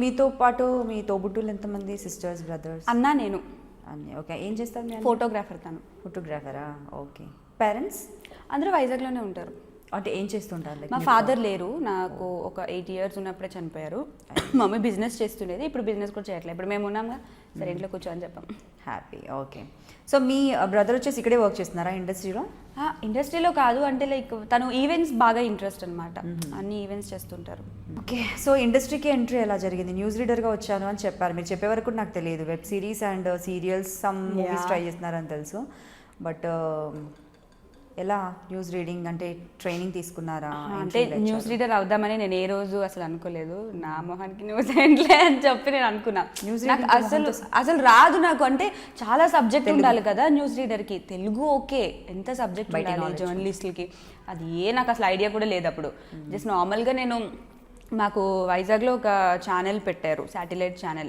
మీతో పాటు మీ తోబుట్టులు ఎంతమంది, సిస్టర్స్, బ్రదర్స్? అన్నా నేను. అన్నీ. ఓకే. ఏం చేస్తారు మీరు? ఫోటోగ్రాఫర్ తను. ఫోటోగ్రాఫరా? ఓకే. పేరెంట్స్ అందరూ వైజాగ్లోనే ఉంటారు. అంటే ఏం చేస్తుంటారు? మా ఫాదర్ లేరు, నాకు ఒక 8 years ఉన్నప్పుడే చనిపోయారు. మమ్మీ బిజినెస్ చేస్తుండేది, ఇప్పుడు బిజినెస్ కూడా చేయట్లేదు. ఇప్పుడు మేము ఉన్నాంగా, సరే ఇంట్లో కూర్చోని చెప్పాం. హ్యాపీ. ఓకే. సో మీ బ్రదర్ వచ్చేసి ఇక్కడే వర్క్ చేస్తున్నారా ఇండస్ట్రీలో? ఇండస్ట్రీలో కాదు, అంటే లైక్ తను ఈవెంట్స్ బాగా ఇంట్రెస్ట్ అనమాట, అన్ని ఈవెంట్స్ చేస్తుంటారు. ఓకే. సో ఇండస్ట్రీకి ఎంట్రీ ఎలా జరిగింది? న్యూస్ రీడర్గా వచ్చాను అని చెప్పారు, మీరు చెప్పే వరకు నాకు తెలియదు. Web series and serials, some movies try చేస్తున్నారని తెలుసు. బట్ ఎలా న్యూస్ రీడింగ్ అంటే ట్రైనింగ్ తీసుకున్నారా? అంటే న్యూస్ రీడర్ అవుదామని నేను ఏ రోజు అసలు అనుకోలేదు. నా మొహానికి న్యూస్ ఏంట్లే అని చెప్పి నేను అనుకున్నా. న్యూస్ అసలు రాదు నాకు, అంటే చాలా సబ్జెక్ట్ ఉండాలి కదా న్యూస్ రీడర్కి. తెలుగు ఓకే, ఎంత సబ్జెక్ట్ ఉండాలి జర్నలిస్టులకి, అది నాకు అసలు ఐడియా కూడా లేదు అప్పుడు. జస్ట్ నార్మల్గా నేను, మాకు వైజాగ్లో ఒక ఛానల్ పెట్టారు, శాటిలైట్ ఛానల్,